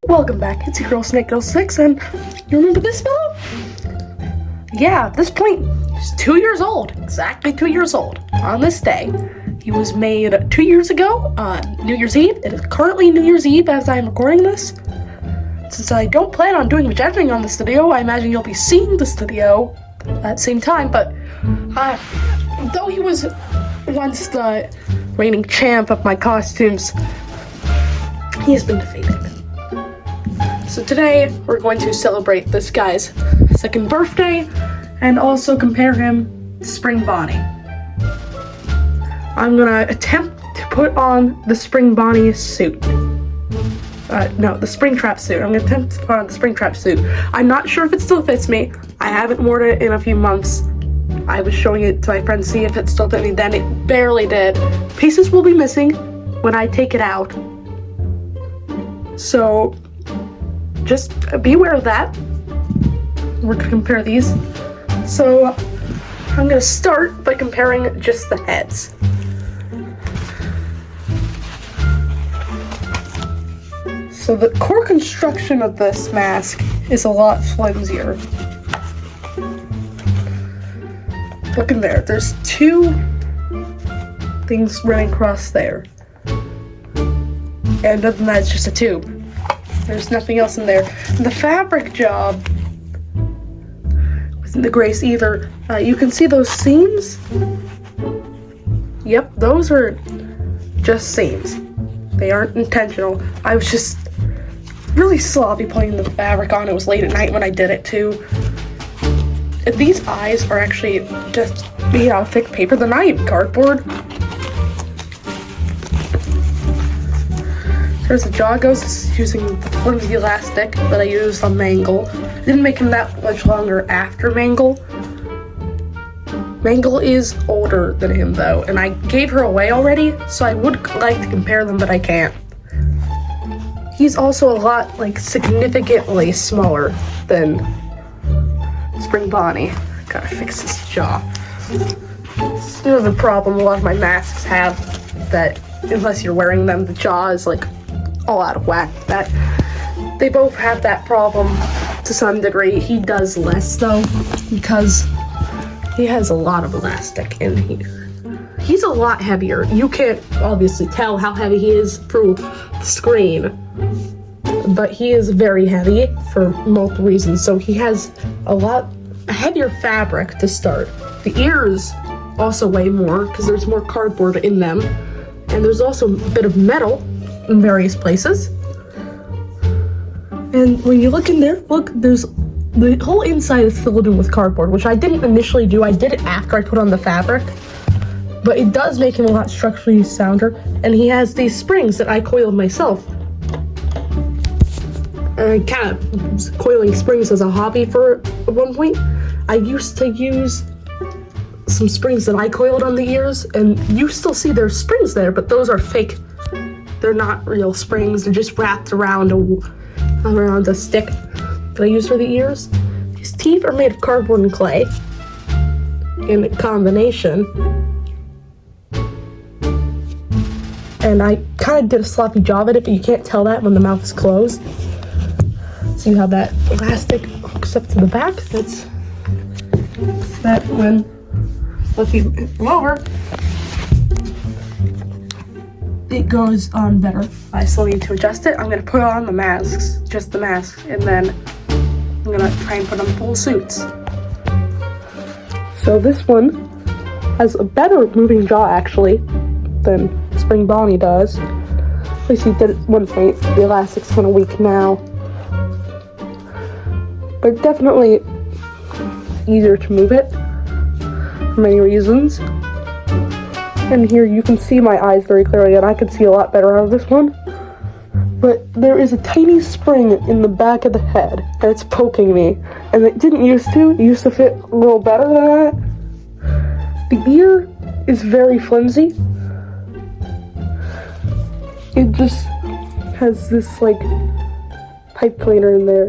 Welcome back, it's your girl Snake Girl 6, and you remember this fellow? Yeah, at this point, he's 2 years old, exactly 2 years old, on this day. He was made 2 years ago, New Year's Eve. It is currently New Year's Eve as I am recording this. Since I don't plan on doing much editing on this video, I imagine you'll be seeing this video at the same time, but though he was once the reigning champ of my costumes, he has been defeated. So today, we're going to celebrate this guy's second birthday, and also compare him to Spring Bonnie. I'm gonna attempt to put on the Spring Bonnie suit. No, the Springtrap suit. I'm gonna attempt to put on the Springtrap suit. I'm not sure if it still fits me. I haven't worn it in a few months. I was showing it to my friends to see if it still fit me, then it barely did. Pieces will be missing when I take it out. So, just be aware of that. We're gonna compare these. So, I'm gonna start by comparing just the heads. So the core construction of this mask is a lot flimsier. Look in there, there's two things running across there. And other than that, it's just a tube. There's nothing else in there. The fabric job wasn't the greatest either. You can see those seams? Yep, those are just seams. They aren't intentional. I was just really sloppy putting the fabric on. It was late at night when I did it too. And these eyes are actually just made out of thick paper. They're not even cardboard. There's the jaw goes using the flimsy elastic that I used on Mangle. I didn't make him that much longer after Mangle. Mangle is older than him though, and I gave her away already, so I would like to compare them, but I can't. He's also a lot, significantly smaller than Spring Bonnie. Gotta fix his jaw. It's the problem a lot of my masks have, that unless you're wearing them, the jaw is all out of whack. That they both have that problem to some degree. He does less though, because he has a lot of elastic in here. He's a lot heavier. You can't obviously tell how heavy he is through the screen, but he is very heavy for multiple reasons. So he has a heavier fabric to start. The ears also weigh more because there's more cardboard in them, and there's also a bit of metal in various places. And when you look in there, look, there's the whole inside is filled in with cardboard, which I didn't initially do. I did it after I put on the fabric, but it does make him a lot structurally sounder. And he has these springs that I coiled myself. And kind of coiling springs as a hobby at one point. I used to use some springs that I coiled on the ears, and you still see there's springs there, but those are fake. They're not real springs. They're just wrapped around a stick that I use for the ears. His teeth are made of cardboard and clay in a combination. And I kind of did a sloppy job at it, but you can't tell that when the mouth is closed. So you have that elastic hooks up to the back. That's that when looking over, it goes on better. I still need to adjust it. I'm gonna put on the masks, just the masks, and then I'm gonna try and put on full suits. So this one has a better moving jaw actually than Spring Bonnie does. At least he did at one point. The elastic's kind of weak now, but definitely easier to move it for many reasons. And here you can see my eyes very clearly, and I can see a lot better out of this one. But there is a tiny spring in the back of the head, and it's poking me. And it didn't used to. It used to fit a little better than that. The ear is very flimsy. It just has this, pipe cleaner in there.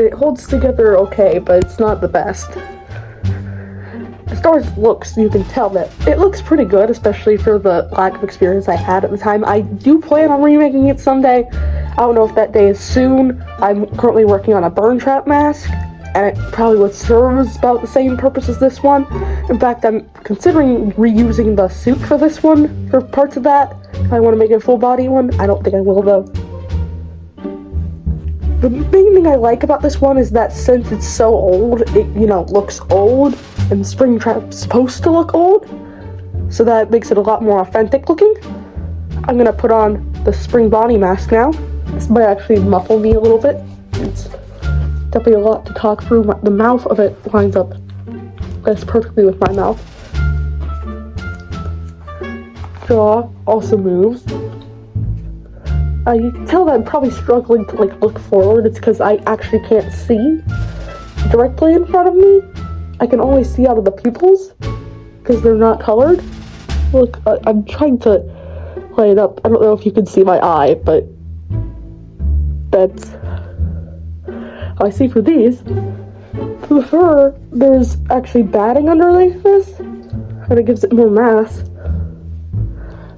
It holds together okay, but it's not the best. As far as looks, you can tell that it looks pretty good, especially for the lack of experience I had at the time. I do plan on remaking it someday. I don't know if that day is soon. I'm currently working on a Springtrap mask, and it probably would serve about the same purpose as this one. In fact, I'm considering reusing the suit for this one, for parts of that. If I want to make it a full body one. I don't think I will, though. The main thing I like about this one is that since it's so old, it, looks old, and Springtrap's supposed to look old, so that makes it a lot more authentic looking. I'm gonna put on the Spring Bonnie mask now. This might actually muffle me a little bit. It's definitely a lot to talk through. The mouth of it lines up perfectly with my mouth. Jaw also moves. You can tell that I'm probably struggling to look forward. It's because I actually can't see directly in front of me. I can only see out of the pupils because they're not colored. Look, I'm trying to play it up. I don't know if you can see my eye, but that's how I see for these. For the fur, there's actually batting underneath this, and it gives it more mass.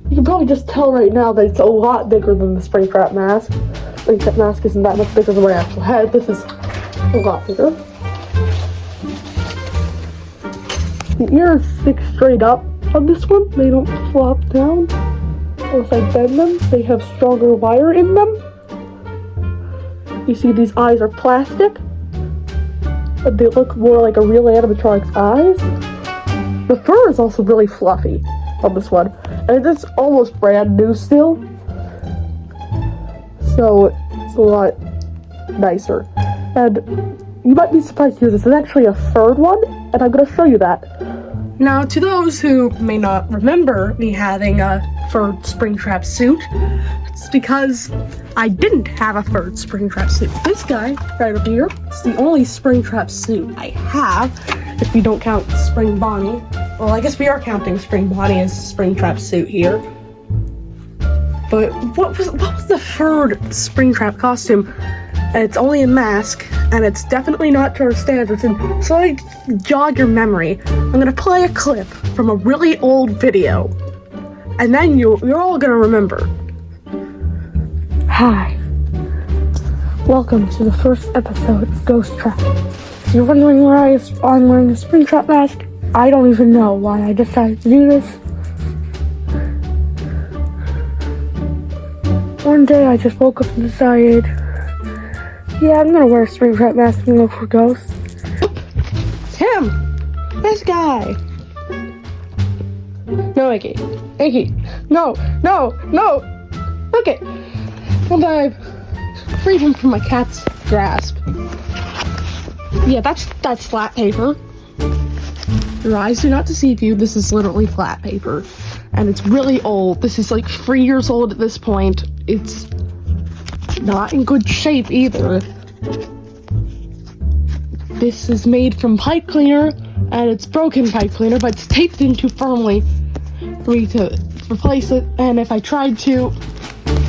You can probably just tell right now that it's a lot bigger than the Springtrap mask. Springtrap mask isn't that much bigger than my actual head. This is a lot bigger. The ears stick straight up on this one. They don't flop down. Unless I bend them, they have stronger wire in them. You see these eyes are plastic, but they look more like a real animatronic's eyes. The fur is also really fluffy on this one, and it's almost brand new still, so it's a lot nicer. And you might be surprised to hear this is actually a furred one, and I'm going to show you that. Now, to those who may not remember me having a furred Springtrap suit, it's because I didn't have a furred Springtrap suit. This guy right over here is the only Springtrap suit I have, if we don't count Spring Bonnie. Well, I guess we are counting Spring Bonnie as Springtrap suit here. But what was the furred Springtrap costume? And it's only a mask, and it's definitely not to our standards. And so I jog your memory. I'm gonna play a clip from a really old video, and then you're all gonna remember. Hi. Welcome to the first episode of Ghost Trap. If you're wondering why I'm wearing a Springtrap mask, I don't even know why I decided to do this. One day I just woke up and decided, yeah, I'm gonna wear a Springtrap mask and look for ghosts. It's him! This guy! No, Iggy. No! Okay. And I've freed him from my cat's grasp. Yeah, that's flat paper. Your eyes do not deceive you. This is literally flat paper. And it's really old. This is like 3 years old at this point. It's not in good shape either. This is made from pipe cleaner, and it's broken pipe cleaner, but it's taped in too firmly for me to replace it, and if I tried to,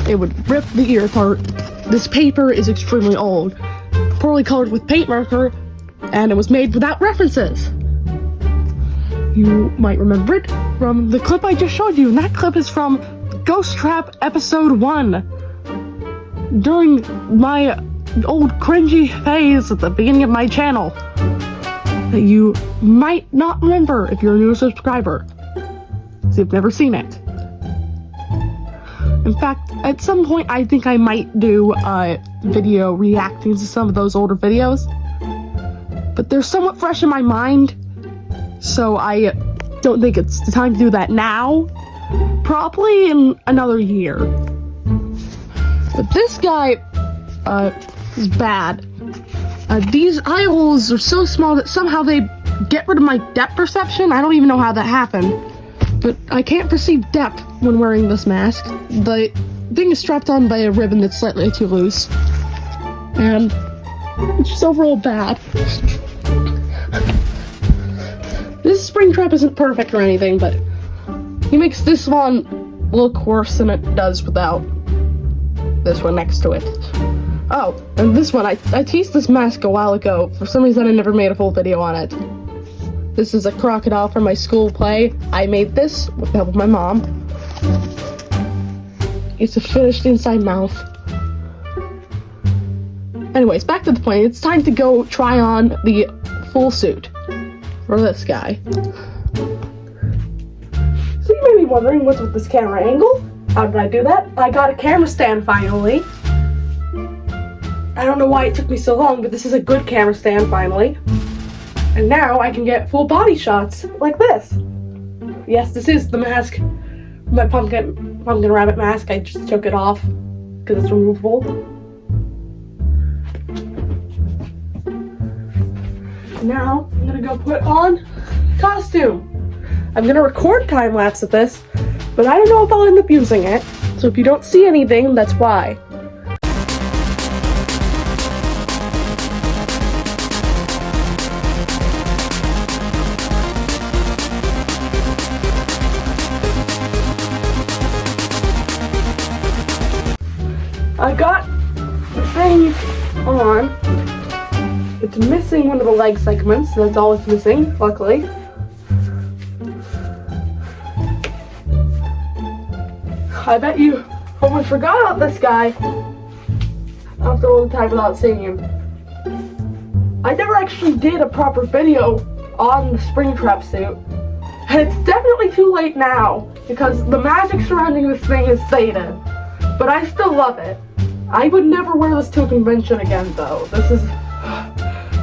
it would rip the ear apart. This paper is extremely old, poorly colored with paint marker, and it was made without references. You might remember it from the clip I just showed you, and that clip is from Ghost Trap Episode 1. During my old cringy phase at the beginning of my channel that you might not remember if you're a new subscriber, because you've never seen it. In fact, at some point I think I might do a video reacting to some of those older videos, but they're somewhat fresh in my mind, so I don't think it's the time to do that now. Probably in another year. But this guy is bad. These eye holes are so small that somehow they get rid of my depth perception. I don't even know how that happened. But I can't perceive depth when wearing this mask. The thing is strapped on by a ribbon that's slightly too loose. And it's just overall bad. This Springtrap isn't perfect or anything, but he makes this one look worse than it does without this one next to it. Oh, and this one, I teased this mask a while ago. For some reason, I never made a full video on it. This is a crocodile from my school play. I made this with the help of my mom. It's a finished inside mouth. Anyways, back to the point. It's time to go try on the full suit for this guy. So you may be wondering, what's with this camera angle? How did I do that? I got a camera stand finally. I don't know why it took me so long, but this is a good camera stand finally. And now I can get full body shots like this. Yes, this is the mask. My pumpkin rabbit mask. I just took it off because it's removable. Now I'm gonna go put on costume. I'm gonna record time lapse of this, but I don't know if I'll end up using it. So if you don't see anything, that's why. I got the thing on. It's missing one of the leg segments, so that's all it's missing, luckily. I bet you almost forgot about this guy after all the time without seeing him. I never actually did a proper video on the Springtrap suit, and it's definitely too late now because the magic surrounding this thing is faded, but I still love it. I would never wear this to a convention again, though. This is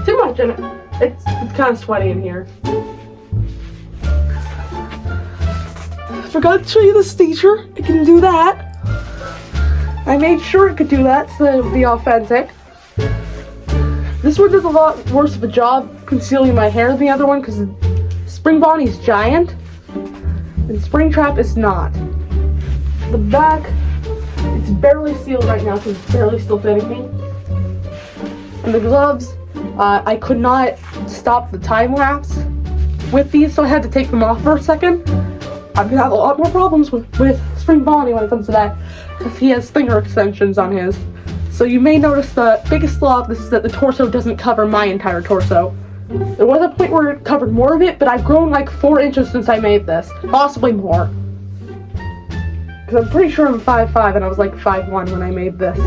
too much in it. It's kind of sweaty in here. I forgot to show you this feature. It can do that. I made sure it could do that so that it would be authentic. This one does a lot worse of a job concealing my hair than the other one because Spring Bonnie's giant and Springtrap is not. The back, it's barely sealed right now because it's barely still fitting me. And the gloves, I could not stop the time lapse with these, so I had to take them off for a second. I'm gonna have a lot more problems with Spring Bonnie when it comes to that, because he has finger extensions on his. So you may notice the biggest flaw of this is that the torso doesn't cover my entire torso. There was a point where it covered more of it, but I've grown like 4 inches since I made this. Possibly more. Because I'm pretty sure I'm 5'5", and I was like 5'1" when I made this.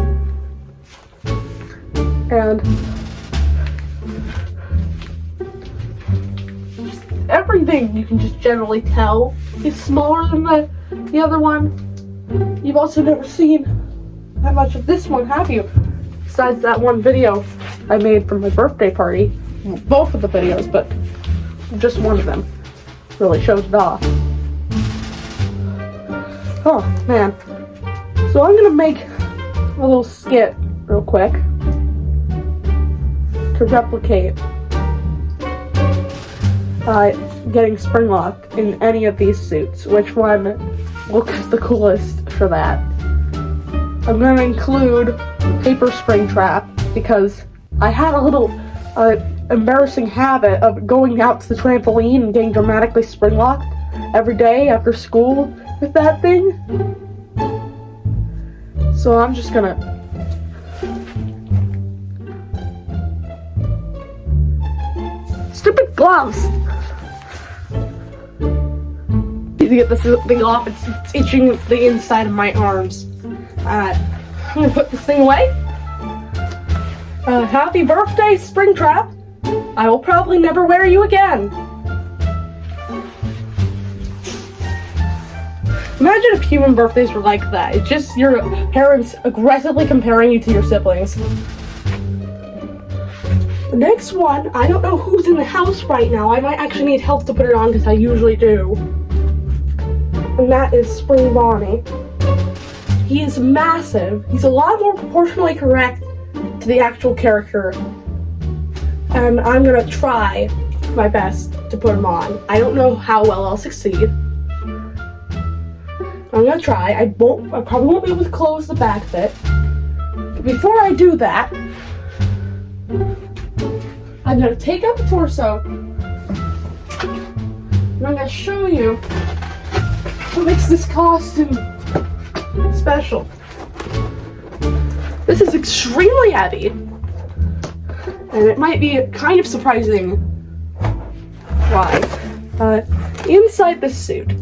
And everything you can just generally tell is smaller than the other one. You've also never seen that much of this one, have you? Besides that one video I made for my birthday party. Both of the videos, but just one of them really shows it off. Oh, man. So I'm gonna make a little skit real quick to replicate getting spring locked in any of these suits. Which one looks the coolest for that? I'm gonna include paper Springtrap because I had a little embarrassing habit of going out to the trampoline and getting dramatically spring locked every day after school with that thing. So I'm just gonna stupid gloves. Need to get this thing off. It's itching the inside of my arms. I'm gonna put this thing away. Happy birthday, Springtrap. I will probably never wear you again. Imagine if human birthdays were like that. It's just your parents aggressively comparing you to your siblings. The next one, I don't know who's in the house right now. I might actually need help to put it on because I usually do. And that is Spring Bonnie. He is massive. He's a lot more proportionally correct to the actual character. And I'm gonna try my best to put him on. I don't know how well I'll succeed. I'm gonna try. I probably won't be able to close the back bit. But before I do that, I'm gonna take out the torso and I'm gonna show you what makes this costume special. This is extremely heavy, and it might be kind of surprising why. Inside this suit,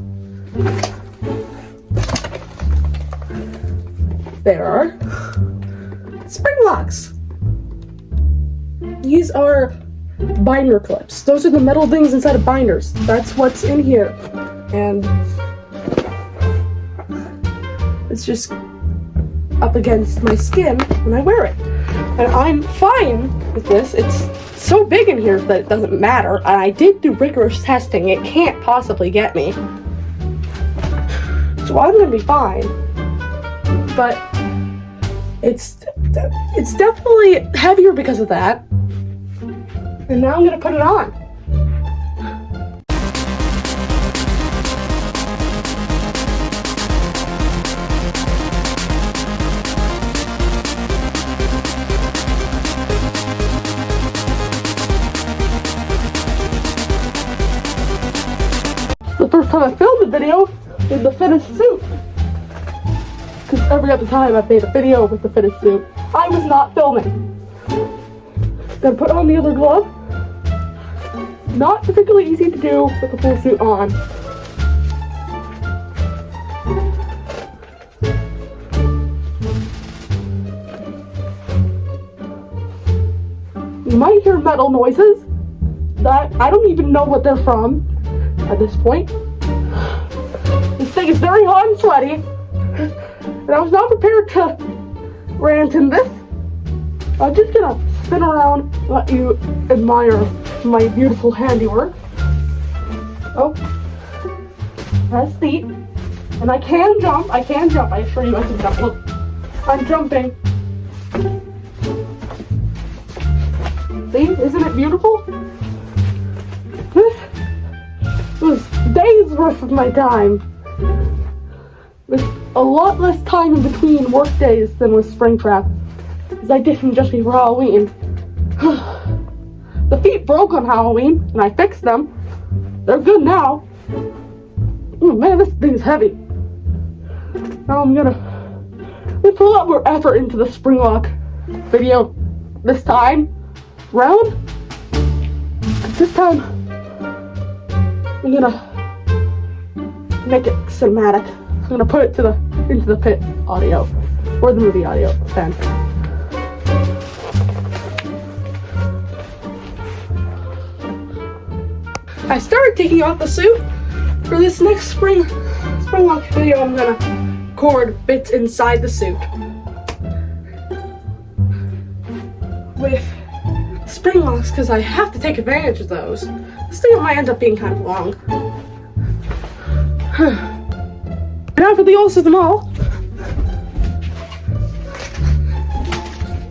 there are spring locks. These are binder clips. Those are the metal things inside of binders. That's what's in here. And it's just up against my skin when I wear it. And I'm fine with this. It's so big in here that it doesn't matter. And I did do rigorous testing. It can't possibly get me. So I'm gonna be fine. But it's definitely heavier because of that. And now I'm gonna put it on. The first time I filmed a video in the finished suit. Because every other time I've made a video with the finished suit, I was not filming. Then put on the other glove. Not particularly easy to do with the full suit on. You might hear metal noises that I don't even know what they're from at this point. This thing is very hot and sweaty, and I was not prepared to rant in this. I'm just gonna spin around, let you admire my beautiful handiwork. Oh, that's feet. And I can jump, I assure you I can jump. Look, I'm jumping. See, isn't it beautiful? This was days worth of my time. With a lot less time in between work days than with Springtrap. Because I did them just before Halloween. The feet broke on Halloween, and I fixed them. They're good now. Oh man, this thing's heavy. Now I'm gonna put a lot more effort into the spring lock video this time round. This time, I'm gonna make it cinematic. I'm gonna put it into the pit audio, or the movie audio then. I started taking off the suit. For this next spring lock video, I'm gonna record bits inside the suit with spring locks because I have to take advantage of those. This thing might end up being kind of long. Now for the ulcer of them all.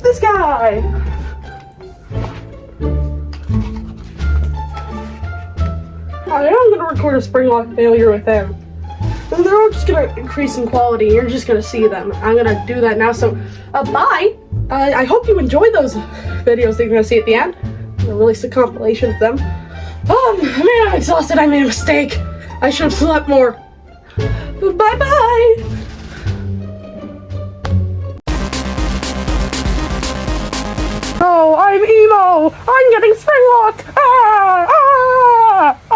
This guy. I am going to record a spring lock failure with them. And they're all just going to increase in quality. You're just going to see them. I'm going to do that now. So, bye. I hope you enjoy those videos that you're going to see at the end. I'm going to release a compilation of them. Man, I'm exhausted. I made a mistake. I should have slept more. Bye-bye. Oh, I'm emo. I'm getting spring locked. Ah, ah, ah.